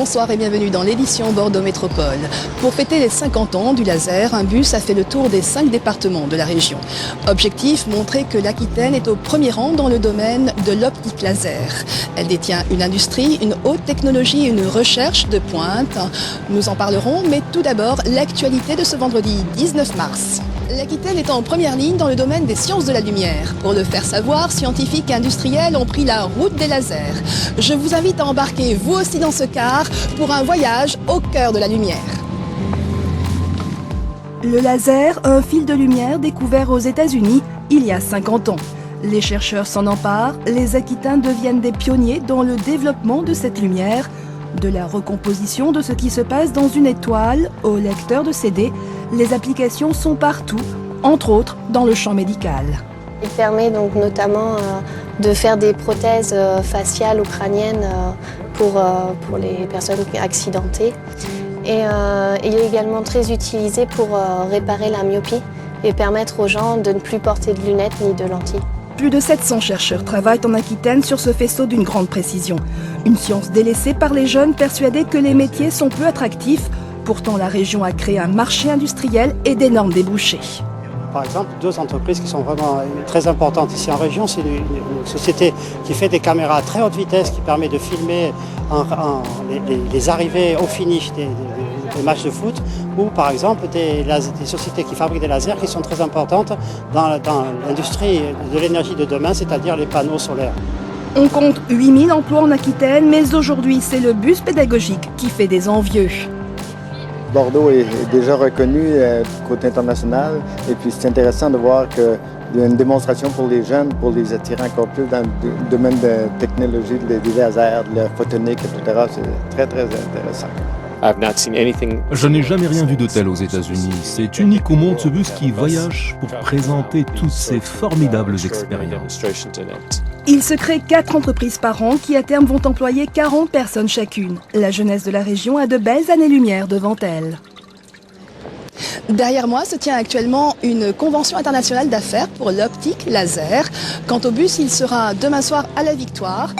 Bonsoir et bienvenue dans l'édition Bordeaux Métropole. Pour fêter les 50 ans du laser, un bus a fait le tour des 5 départements de la région. Objectif, montrer que l'Aquitaine est au premier rang dans le domaine de l'optique laser. Elle détient une industrie, une haute technologie et une recherche de pointe. Nous en parlerons, mais tout d'abord, l'actualité de ce vendredi 19 mars. L'Aquitaine est en première ligne dans le domaine des sciences de la lumière. Pour le faire savoir, scientifiques et industriels ont pris la route des lasers. Je vous invite à embarquer vous aussi dans ce car pour un voyage au cœur de la lumière. Le laser, un fil de lumière découvert aux États-Unis il y a 50 ans. Les chercheurs s'en emparent, les Aquitains deviennent des pionniers dans le développement de cette lumière. De la recomposition de ce qui se passe dans une étoile au lecteur de CD, les applications sont partout, entre autres dans le champ médical. Il permet donc notamment de faire des prothèses faciales ou crâniennes pour les personnes accidentées. Et il est également très utilisé pour réparer la myopie et permettre aux gens de ne plus porter de lunettes ni de lentilles. Plus de 700 chercheurs travaillent en Aquitaine sur ce faisceau d'une grande précision. Une science délaissée par les jeunes persuadés que les métiers sont peu attractifs. Pourtant, la région a créé un marché industriel et d'énormes débouchés. Par exemple, deux entreprises qui sont vraiment très importantes ici en région. C'est une société qui fait des caméras à très haute vitesse qui permet de filmer les arrivées au finish des matchs de foot, ou par exemple des sociétés qui fabriquent des lasers qui sont très importantes dans l'industrie de l'énergie de demain, c'est-à-dire les panneaux solaires. On compte 8000 emplois en Aquitaine, mais aujourd'hui c'est le bus pédagogique qui fait des envieux. Bordeaux est déjà reconnu côté international et puis c'est intéressant de voir qu'il y a une démonstration pour les jeunes, pour les attirer encore plus dans le domaine de la technologie, des lasers, de la photonique, etc. C'est très, très intéressant. Je n'ai jamais rien vu de tel aux États-Unis. C'est unique au monde ce bus qui voyage pour présenter toutes ces formidables expériences. Il se crée 4 entreprises par an qui à terme vont employer 40 personnes chacune. La jeunesse de la région a de belles années-lumière devant elle. Derrière moi se tient actuellement une convention internationale d'affaires pour l'optique laser. Quant au bus, il sera demain soir à la Victoire.